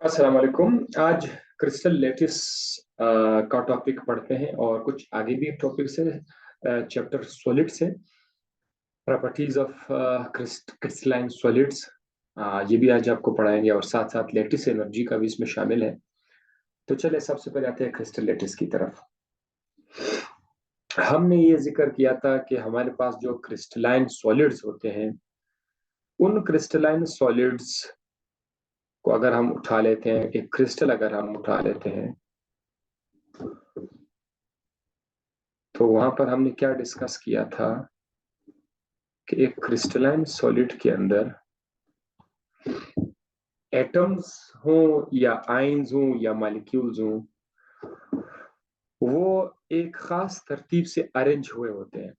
अस्सलाम वालेकुम। आज क्रिस्टल लेटिस का टॉपिक पढ़ते हैं और कुछ आगे भी टॉपिक्स है। चैप्टर सॉलिड से प्रॉपर्टीज ऑफ क्रिस्टलाइन सॉलिड्स, ये भी आज आपको पढ़ाएंगे और साथ साथ लेटिस एनर्जी का भी इसमें शामिल है। तो चलिए सबसे पहले आते हैं क्रिस्टल लेटिस की तरफ। हमने ये जिक्र किया था कि हमारे पास जो क्रिस्टलाइन सॉलिड्स होते हैं, उन क्रिस्टलाइन सॉलिड्स को अगर हम उठा लेते हैं, एक क्रिस्टल अगर हम उठा लेते हैं, तो वहां पर हमने क्या डिस्कस किया था कि एक क्रिस्टलाइन सॉलिड के अंदर एटम्स हों या आयंस हों या मॉलिक्यूल्स हों, वो एक खास तरतीब से अरेंज हुए होते हैं।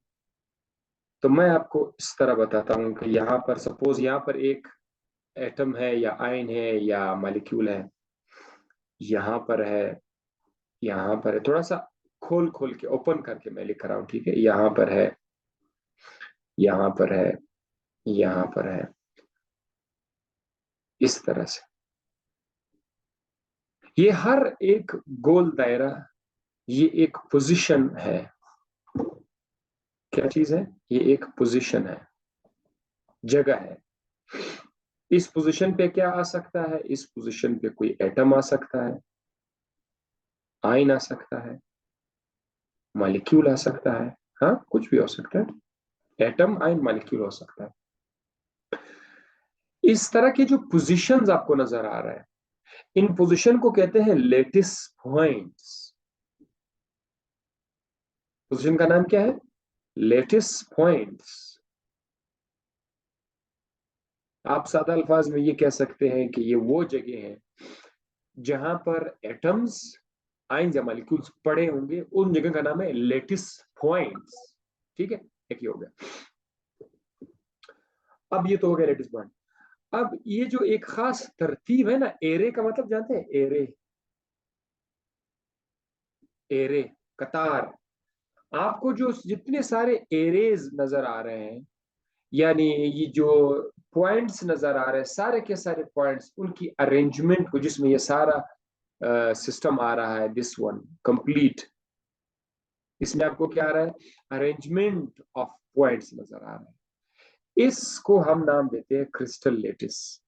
तो मैं आपको इस तरह बताता हूं कि यहाँ पर सपोज यहाँ पर एक एटम है या आयन है या मॉलिक्यूल है, यहाँ पर है, यहाँ पर है। थोड़ा सा खोल खोल के ओपन करके मैं लिख रहा हूँ, ठीक है। यहाँ पर है, यहाँ पर है, यहाँ पर है, इस तरह से। ये हर एक गोल दायरा, ये एक पोजीशन है। क्या चीज है? ये एक पोजीशन है, जगह है। इस पोजीशन पे क्या आ सकता है? इस पोजीशन पे कोई एटम आ सकता है, आयन आ सकता है, मॉलिक्यूल आ सकता है। हाँ, कुछ भी हो सकता है, एटम आयन मॉलिक्यूल हो सकता है। इस तरह के जो पोजीशंस आपको नजर आ रहा है, इन पोजीशन को कहते हैं लेटिस पॉइंट्स। पोजीशन का नाम क्या है? Lattice points. आप सादा अल्फाज में ये कह सकते हैं कि ये वो जगह है जहां पर एटम्स, आयंस या मॉलिक्यूल्स पड़े होंगे। उन जगह का नाम है लेटिस पॉइंट्स। ठीक है, एक ही हो गया। अब ये तो हो गया लेटिस पॉइंट। अब ये जो एक खास तरतीब है ना, एरे का मतलब जानते हैं? एरे, एरे, कतार। आपको जो जितने सारे एरेज नजर आ रहे हैं, यानी ये जो पॉइंट्स नजर आ रहे हैं, सारे के सारे पॉइंट्स, उनकी अरेंजमेंट को, जिसमें ये सारा सिस्टम आ रहा है, दिस वन कंप्लीट, इसमें आपको क्या आ रहा है? अरेंजमेंट ऑफ पॉइंट्स नजर आ रहा है। इसको हम नाम देते हैं क्रिस्टल लेटिस।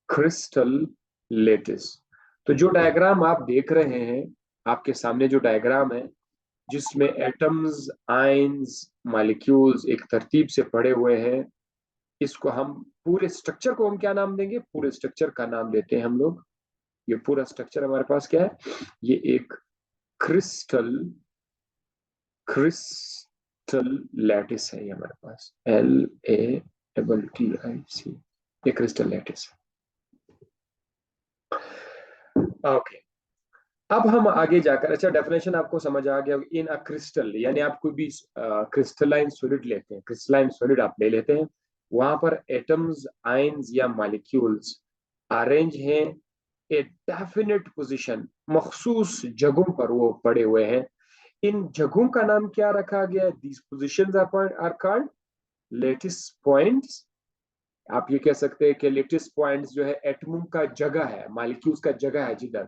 Crystal lettuce. तो जो डायग्राम आप देख रहे हैं, आपके सामने जो डायग्राम है, जिसमें एटम्स, आयंस, मॉलिक्यूल्स एक तरतीब से पड़े हुए हैं, इसको हम, पूरे स्ट्रक्चर को हम क्या नाम देंगे? पूरे स्ट्रक्चर का नाम देते हैं हम लोग, ये पूरा स्ट्रक्चर हमारे पास क्या है? ये एक क्रिस्टल, क्रिस्टल लैटिस है। ये हमारे पास LATTIC, ये क्रिस्टल लैटिस है। ओके, अब हम आगे जाकर, अच्छा डेफिनेशन आपको समझ आ गया। इन अ क्रिस्टल, यानी आप कोई भी क्रिस्टलाइन सॉलिड लेते हैं, क्रिस्टलाइन सॉलिड आप ले लेते हैं, वहां पर एटम्स, आयंस या मॉलिक्यूल्स अरेंज हैं ए डेफिनेट पोजीशन, मखसूस जगहों पर वो पड़े हुए हैं। इन जगहों का नाम क्या रखा गया? These positions are called lattice points. आप ये कह सकते हैं कि लेटिस पॉइंट्स जो है एटम का जगह है, मॉलिक्यूल्स का जगह है, जिधर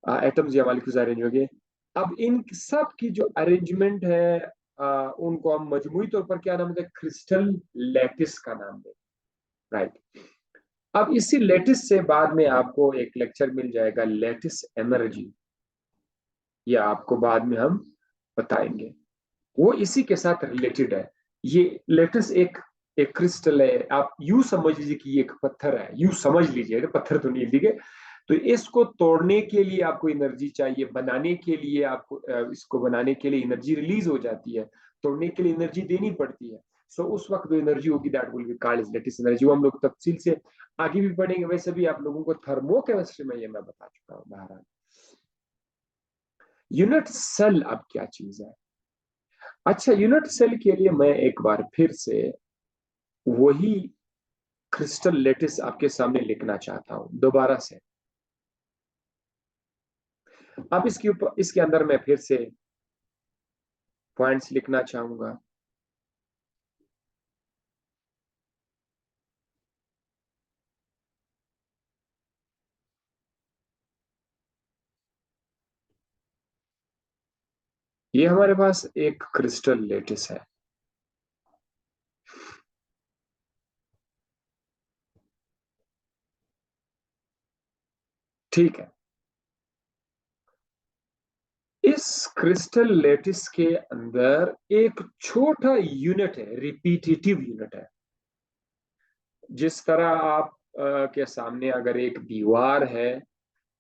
एटम्स या मॉलिक्यूल्स अरेंज होंगे। अब इन सब की जो अरेंजमेंट है, उनको हम मजमूई तौर पर क्या नाम दें? क्रिस्टल लैटिस का नाम दें। राइट। अब इसी लेटिस से बाद में आपको एक लेक्चर मिल जाएगा, लेटिस एनर्जी। ये आपको बाद में हम बताएंगे, वो इसी के साथ रिलेटेड है। ये लेटिस एक एक क्रिस्टल है। आप यूं समझ लीजिए कि ये एक पत्थर है, यूं समझ लीजिए, पत्थर तो नहीं, ठीक है। तो इसको तोड़ने के लिए आपको एनर्जी चाहिए, बनाने के लिए आपको, इसको बनाने के लिए एनर्जी रिलीज हो जाती है, तोड़ने के लिए एनर्जी देनी पड़ती है। सो उस वक्त जो एनर्जी होगी, that will be called as lattice energy. वो हम लोग तफसील से आगे भी पढ़ेंगे। वैसे भी आप लोगों को थर्मोकेमिस्ट्री में ये मैं बता चुका हूँ बहरहाल। यूनिट सेल अब क्या चीज है? अच्छा, यूनिट सेल के लिए मैं एक बार फिर से वही क्रिस्टल लेटिस आपके सामने लिखना चाहता हूं दोबारा से। अब इसके ऊपर, इसके अंदर मैं फिर से पॉइंट्स लिखना चाहूंगा। ये हमारे पास एक क्रिस्टल लेटिस है। ठीक है। इस क्रिस्टल लेटिस के अंदर एक छोटा यूनिट है, रिपीटेटिव यूनिट है। जिस तरह आप के सामने अगर एक दीवार है,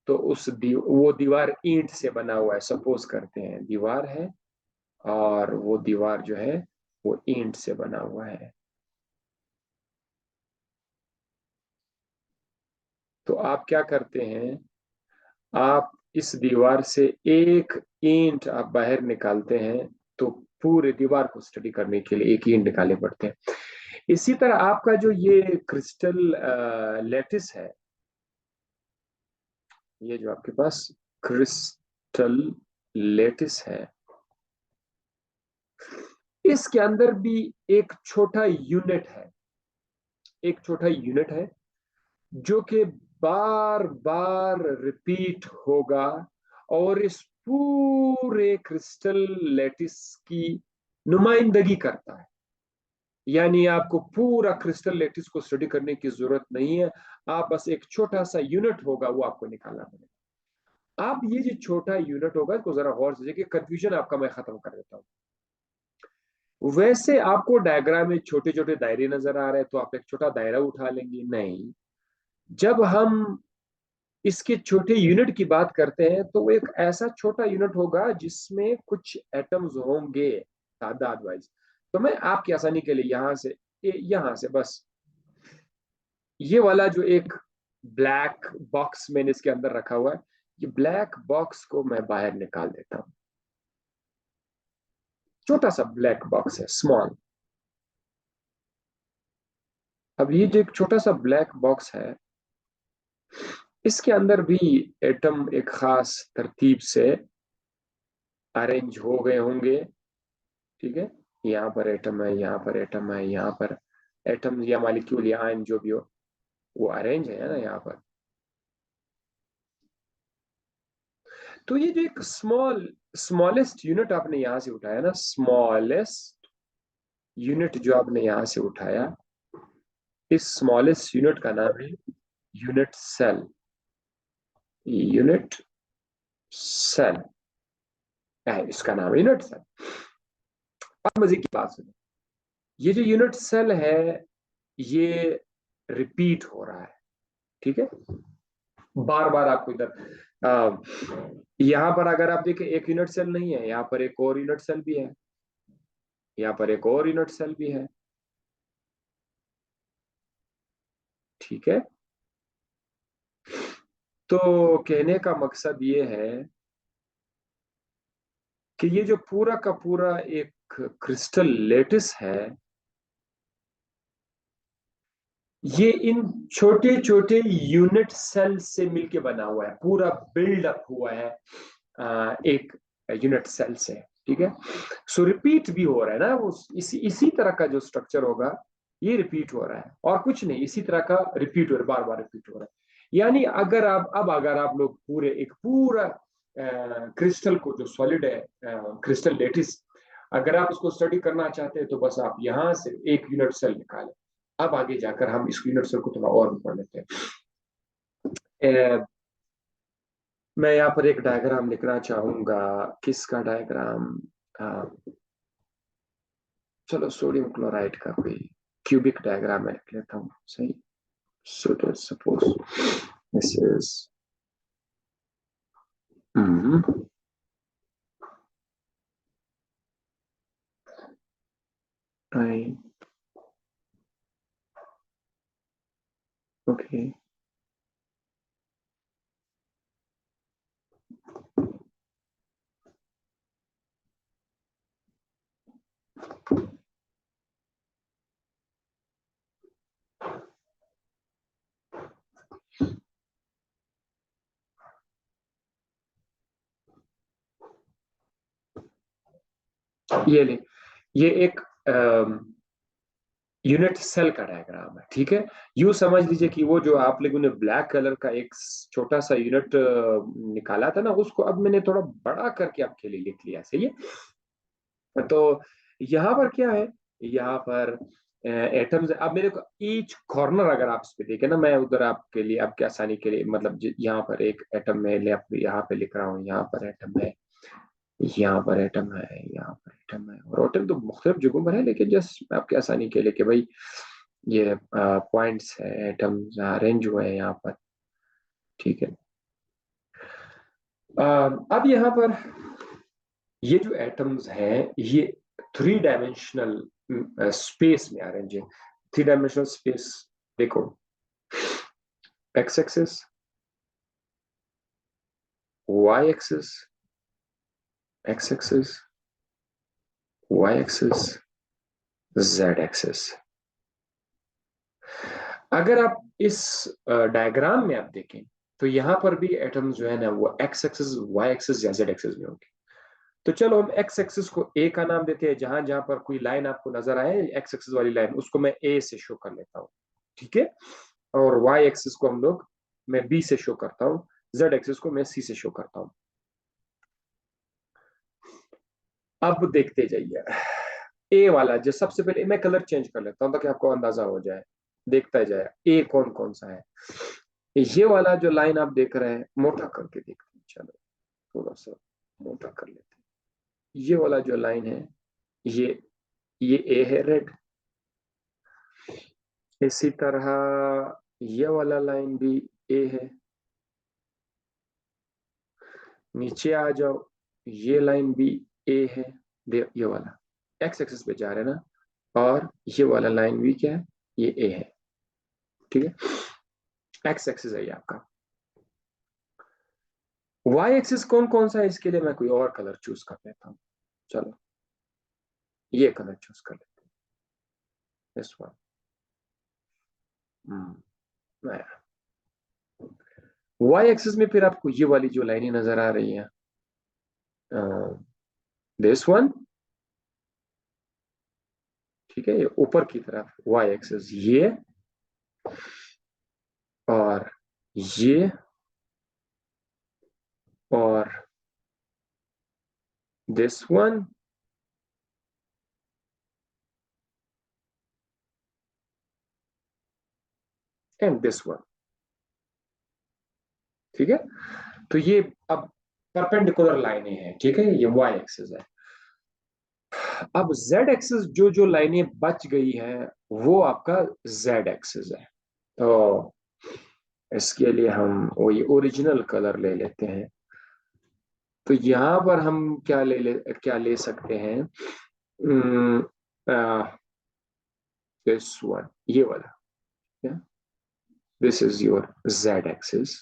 तो वो दीवार ईंट से बना हुआ है, सपोज करते हैं दीवार है, और वो दीवार जो है वो ईंट से बना हुआ है। तो आप क्या करते हैं, आप इस दीवार से एक ईंट आप बाहर निकालते हैं, तो पूरे दीवार को स्टडी करने के लिए एक ईंट निकाले पड़ते हैं। इसी तरह आपका जो ये क्रिस्टल लेटिस है, ये जो आपके पास क्रिस्टल लेटिस है, इसके अंदर भी एक छोटा यूनिट है, एक छोटा यूनिट है जो कि बार बार रिपीट होगा, और इस पूरे क्रिस्टल लेटिस की नुमाइंदगी करता है। यानी आपको पूरा क्रिस्टल लेटिस को स्टडी करने की जरूरत नहीं है, आप बस एक छोटा सा यूनिट होगा वो आपको निकालना पड़ेगा। आप ये जो छोटा यूनिट होगा इसको जरा गौर से देखिए, कंफ्यूजन आपका मैं खत्म कर देता हूँ। वैसे आपको डायग्राम में छोटे छोटे दायरे नजर आ रहे हैं, तो आप एक छोटा दायरा उठा लेंगे, नहीं। जब हम इसके छोटे यूनिट की बात करते हैं, तो वो एक ऐसा छोटा यूनिट होगा जिसमें कुछ एटम्स होंगे तादाद वाइज। तो मैं आपकी आसानी के लिए यहां से बस ये वाला जो एक ब्लैक बॉक्स मैंने इसके अंदर रखा हुआ है, ये ब्लैक बॉक्स को मैं बाहर निकाल देता हूं। छोटा सा ब्लैक बॉक्स है, स्मॉल। अब ये जो एक छोटा सा ब्लैक बॉक्स है, इसके अंदर भी एटम एक खास तरतीब से अरेंज हो गए होंगे। ठीक है, यहाँ पर एटम है, यहाँ पर एटम है, यहाँ पर एटम या मालिक्यूल या आयन जो भी हो, वो अरेंज है ना यहाँ पर। तो ये जो एक स्मॉलेस्ट यूनिट आपने यहां से उठाया ना, स्मॉलेस्ट यूनिट जो आपने यहां से उठाया, इस स्मॉलेस्ट यूनिट का नाम है यूनिट सेल। यूनिट सेल है इसका नाम, यूनिट सेल। अब मजे की बात सुनो, ये जो यूनिट सेल है ये रिपीट हो रहा है। ठीक है, बार बार आपको इधर यहां पर अगर आप देखें एक यूनिट सेल नहीं है, यहाँ पर एक और यूनिट सेल भी है, यहाँ पर एक और यूनिट सेल भी है। ठीक है, तो कहने का मकसद ये है कि ये जो पूरा का पूरा एक क्रिस्टल लेटिस है, ये इन छोटे छोटे यूनिट सेल से मिलके बना हुआ है, पूरा बिल्डअप हुआ है एक यूनिट सेल से। ठीक है, सो रिपीट भी हो रहा है ना, वो इसी तरह का जो स्ट्रक्चर होगा ये रिपीट हो रहा है, और कुछ नहीं, इसी तरह का रिपीट हो रहा है, बार बार रिपीट हो रहा है। यानी अगर आप लोग पूरा क्रिस्टल को जो सॉलिड है, क्रिस्टल लेटिस, अगर आप उसको स्टडी करना चाहते हैं, तो बस आप यहां से एक यूनिट सेल निकालें। अब आगे जाकर हम इस यूनिट सेल को थोड़ा और भी पढ़ लेते हैं। मैं यहाँ पर एक डायग्राम लिखना चाहूंगा। किसका डायग्राम? चलो सोडियम क्लोराइड का कोई क्यूबिक डायग्राम मैं लिख लेता हूँ, सही। So to suppose this is I okay. ये ले, ये एक यूनिट सेल का डायग्राम है। ठीक है, यूं समझ लीजिए कि वो जो आप लोगों ने ब्लैक कलर का एक छोटा सा यूनिट निकाला था ना, उसको अब मैंने थोड़ा बड़ा करके आपके लिए लिख लिया, सही है। तो यहाँ पर क्या है, यहाँ पर एटम्स। अब मेरे को ईच कॉर्नर अगर आप इस पे देखें ना, मैं उधर आपके लिए, आपके आसानी के लिए, मतलब यहाँ पर एक एटम में यहाँ पे लिख रहा हूँ, यहाँ पर एटम है, यहाँ पर एटम है, यहाँ पर एटम है, और एटम तो मुख्तलिफ जगहों पर है, लेकिन जस्ट आपके आसानी के लिए कि भाई ये पॉइंट्स है, एटम्स अरेंज हुए हैं यहाँ पर, ठीक है। अब यहाँ पर ये जो एटम्स हैं ये थ्री डायमेंशनल स्पेस में अरेंज है। थ्री डायमेंशनल स्पेस देखो, X axis, Y axis, X axis, Y axis, Z axis. अगर आप इस डायग्राम में आप देखें तो यहां पर भी एटम्स जो है ना वो एक्स एक्सिस, वाई एक्सिस या जेड एक्सिस में होंगे। तो चलो हम एक्स एक्सिस को ए का नाम देते हैं, जहां जहां पर कोई लाइन आपको नजर आए एक्स एक्सिस वाली लाइन, उसको मैं ए से शो कर लेता हूँ, ठीक है। और वाई एक्सिस को हम लोग, मैं बी से शो करता हूँ, जेड एक्सिस को मैं सी से शो करता हूँ। अब देखते जाइए, ए वाला जो सबसे पहले, मैं कलर चेंज कर लेता हूँ ताकि आपको अंदाजा हो जाए, देखता जाए ए कौन कौन सा है। ये वाला जो लाइन आप देख रहे हैं, मोटा करके देखते हैं, चलो थोड़ा सा मोटा कर लेते हैं। ये वाला जो लाइन है, ये ये ए है, रेड। इसी तरह ये वाला लाइन भी ए है। नीचे आ जाओ, ये लाइन भी ए है, ये वाला एक्स एक्सिस पे जा रहे हैं ना, और ये वाला लाइन भी क्या है, ये ए है, ठीक है। एक्स एक्सिस है ये आपका। वाई एक्सिस कौन कौन सा है, इसके लिए मैं कोई और कलर चूज कर लेता हूँ, चलो ये कलर चूज कर लेते हैं, दिस वन। वाई एक्सिस में फिर आपको ये वाली जो लाइनें नजर आ रही है, दिस वन, ठीक है, ये ऊपर की तरफ वाई एक्सिस ये, और ये, और this one, and this one, ठीक है। तो ये अब परपेंडिकुलर लाइनें हैं, ठीक है, ये वाई एक्सिस है। अब जेड एक्सिस जो जो लाइनें बच गई हैं वो आपका जेड एक्सिस है। तो इसके लिए हम वही ओरिजिनल कलर ले लेते हैं। तो यहां पर हम क्या ले सकते हैं, दिस वन, ये वाला, yeah? This is your z axis,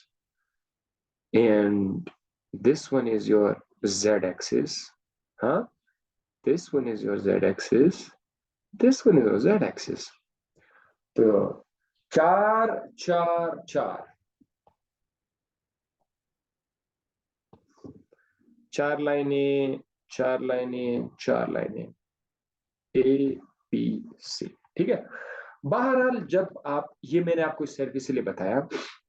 and this one is your z axis, huh? This one is your z axis, this one is your z axis। तो चार चार चार, चार लाइनें, चार लाइनें, चार लाइनें, ए बी सी, ठीक है। बहरहाल जब आप, ये मैंने आपको इस सर्विस के लिए बताया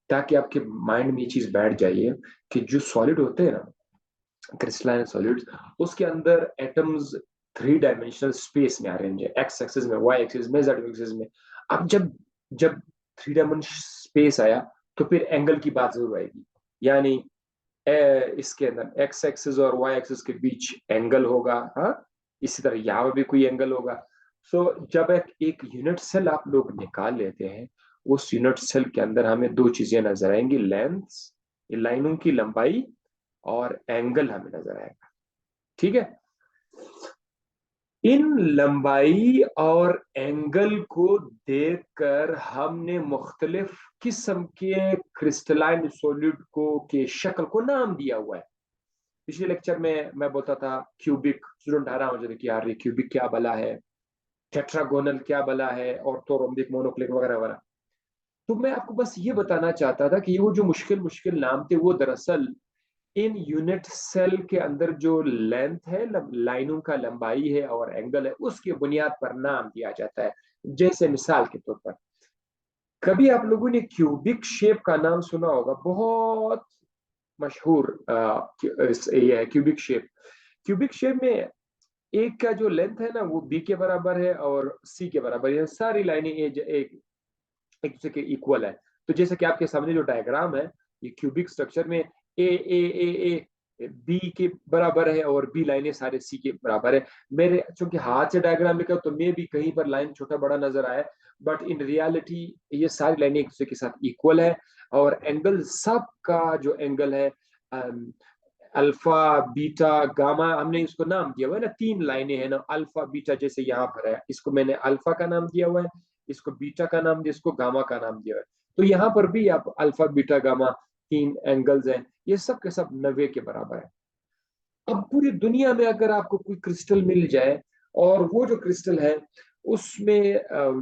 ताकि आपके माइंड में ये चीज बैठ जाइए कि जो सॉलिड होते हैं ना, क्रिस्टलाइन सॉलिड्स, उसके अंदर एटम्स थ्री डायमेंशनल स्पेस में अरेंज है, एक्स एक्सिस में, वाई एक्सिस में, जेड एक्सिस में। अब जब जब थ्री डायमेंशनल स्पेस आया तो फिर एंगल की बात जरूर आएगी, यानी इसके अंदर एक्स एक्सिस और वाई एक्सिस के बीच एंगल होगा, हाँ, इसी तरह यहाँ पर भी कोई एंगल होगा। सो जब एक यूनिट सेल आप लोग निकाल लेते हैं, उस यूनिट सेल के अंदर हमें दो चीजें नजर आएंगी, लेंथ, लाइनों की लंबाई, और एंगल हमें नजर आएगा, ठीक है। इन लंबाई और एंगल को देखकर हमने मुख्तलिफ किस्म के क्रिस्टलाइन सॉलिड को के शक्ल को नाम दिया हुआ है। पिछले लेक्चर में मैं बोलता था क्यूबिक, स्टूडेंट आ रहा मुझे कि यार ये क्यूबिक क्या बला है, टेट्रागोनल क्या बला है, ऑर्थोरोम्बिक, मोनोक्लिक वगैरह वगैरह। तो मैं आपको बस ये बताना चाहता था कि वो जो मुश्किल मुश्किल नाम थे वो दरअसल इन यूनिट सेल के अंदर जो लेंथ है, लाइनों का लंबाई है और एंगल है, उसकी बुनियाद पर नाम दिया जाता है। जैसे मिसाल के तौर पर कभी आप लोगों ने क्यूबिक शेप का नाम सुना होगा, बहुत मशहूर ये है क्यूबिक शेप। क्यूबिक शेप में एक का जो लेंथ है ना वो बी के बराबर है और सी के बराबर है, सारी लाइनें एक एक दूसरे के इक्वल है। तो जैसे कि आपके सामने जो डायग्राम है, ये क्यूबिक स्ट्रक्चर में ए बी के बराबर है और बी लाइनें सारे सी के बराबर है। मेरे चूंकि हाथ से डायग्राम लिखा तो मे भी कहीं पर लाइन छोटा बड़ा नजर आए, बट इन रियलिटी ये सारी लाइनें एक दूसरे के साथ इक्वल है। और एंगल सब का जो एंगल है, अल्फा बीटा गामा, हमने इसको नाम दिया हुआ है ना, 3 लाइनें हैं ना अल्फा बीटा, जैसे यहाँ पर है, इसको मैंने अल्फा का नाम दिया हुआ है, इसको बीटा का नाम दिया, इसको गामा का नाम दिया हुआ है। तो यहाँ पर भी आप अल्फा बीटा गामा 3 एंगल्स हैं, ये सब के सब 90 के बराबर है। अब पूरी दुनिया में अगर आपको कोई क्रिस्टल मिल जाए और वो जो क्रिस्टल है उसमें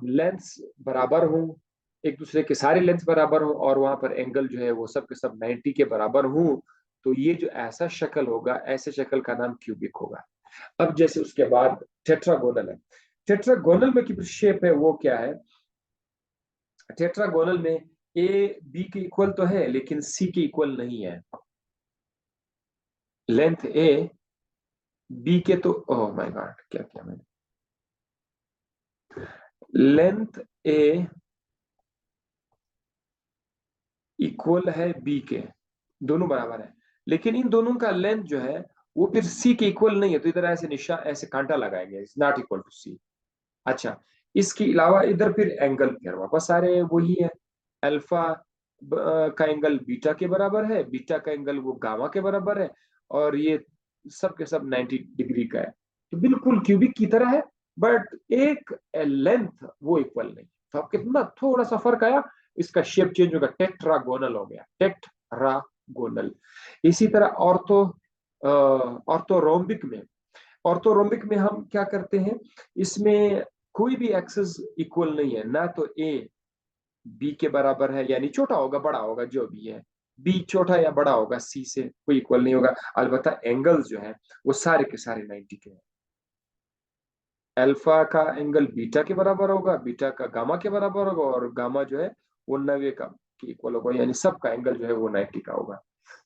लेंस बराबर हो, एक दूसरे के सारे लेंस बराबर हो और वहां पर एंगल जो है वो सब के सब 90 के बराबर हो, तो ये जो ऐसा शक्ल होगा, ऐसे शक्ल का नाम क्यूबिक होगा। अब जैसे उसके बाद टेट्रागोनल है। टेट्रागोनल में की शेप है वो क्या है? टेट्रागोनल में ए बी के इक्वल तो है लेकिन सी के इक्वल नहीं है। लेंथ ए बी के तो, ओह माय गॉड क्या किया मैंने, लेंथ ए इक्वल है बी के, दोनों बराबर है, लेकिन इन दोनों का लेंथ जो है वो फिर सी के इक्वल नहीं है, तो इधर ऐसे निशान ऐसे कांटा लगाएंगे, इट्स नॉट इक्वल टू सी। अच्छा, इसके अलावा इधर फिर एंगल फिर वापस सारे वही है, अल्फा का एंगल बीटा के बराबर है, बीटा का एंगल वो गामा के बराबर है, और ये सब के सब 90 डिग्री का है, तो बिल्कुल क्यूबिक की तरह है, बट एक लेंथ वो इक्वल नहीं। तो अब कितना थोड़ा सा फर्क आया, इसका शेप चेंज होगा, टेट्रागोनल हो गया, टेट्रागोनल। इसी तरह ऑर्थोरोम्बिक में, ऑर्थोरोम्बिक में हम क्या करते हैं, इसमें कोई भी एक्सिस इक्वल नहीं है, ना तो ए बी के बराबर है, यानी छोटा होगा बड़ा होगा जो भी है, बी छोटा या बड़ा होगा सी से, कोई इक्वल नहीं होगा। अलबत्ता एंगल्स जो है वो सारे के सारे 90 के हैं। अल्फा का एंगल बीटा के बराबर होगा, बीटा का गामा के बराबर होगा, और गामा जो है वो 90 का के इक्वल होगा, यानी सबका एंगल जो है वो 90 का होगा।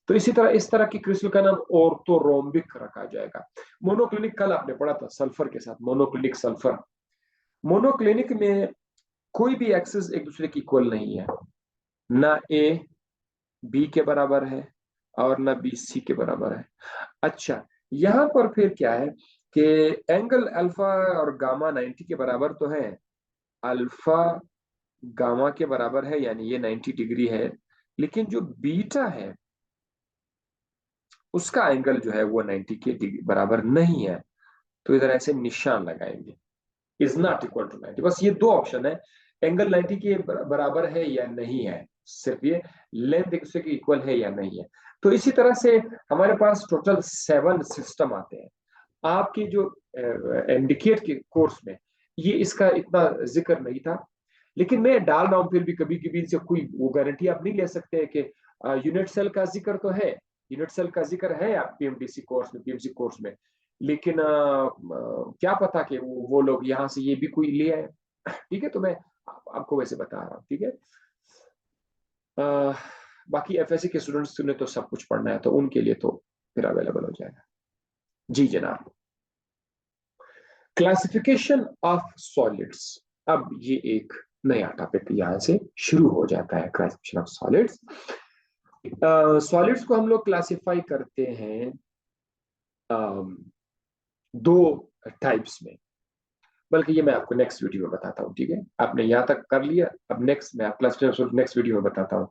तो इसी तरह इस तरह की क्रिस्टल का नाम ऑर्थोरोम्बिक रखा जाएगा। मोनोक्लिनिक कल आपने पढ़ा था सल्फर के साथ, मोनोक्लिनिक सल्फर। मोनोक्लिनिक में कोई भी एक्सिस एक दूसरे की इक्वल नहीं है, ना ए बी के बराबर है और ना बी सी के बराबर है। अच्छा, यहां पर फिर क्या है कि एंगल अल्फा और गामा 90 के बराबर तो है, अल्फा गामा के बराबर है यानी ये 90 डिग्री है, लेकिन जो बीटा है उसका एंगल जो है वो 90 के बराबर नहीं है। तो इधर ऐसे निशान लगाएंगे, इज नॉट इक्वल टू 90, बस ये दो ऑप्शन है, एंगल 90 के बराबर है या नहीं है, सिर्फ ये लेंथ एक दूसरे के इक्वल है या नहीं है। तो इसी तरह से हमारे पास टोटल 7 सिस्टम आते हैं। आपकी जो एमडीकेट के कोर्स में ये इसका इतना जिक्र नहीं था, लेकिन मैं डाल रहा हूं, फिर भी कभी कभी इनसे कोई वो गारंटी आप नहीं ले सकते हैं कि यूनिट सेल का जिक्र तो है, यूनिट सेल का जिक्र है आप पीएमडीसी कोर्स में, पीएमसी कोर्स में, लेकिन क्या पता कि वो लोग यहाँ से ये भी कोई ले आए। ठीक है, तो मैं आपको वैसे बता रहा हूँ, ठीक है। अ, बाकी एफएससी के स्टूडेंट्स ने तो सब कुछ पढ़ना है, तो उनके लिए तो फिर अवेलेबल हो जाएगा। जी जनाब। क्लासिफिकेशन ऑफ सॉलिड्स, अब ये एक नया टॉपिक यहाँ से शुरू हो जाता है, क्लासिफिकेशन ऑफ सॉलिड्स। सॉलिड्स को हम लोग क्लासिफाई करते हैं दो टाइप्स में, बल्कि ये मैं आपको नेक्स्ट वीडियो में बताता हूँ, ठीक है। आपने यहाँ तक कर लिया, अब नेक्स्ट मैं क्लासिफिकेशन नेक्स्ट वीडियो में बताता हूँ।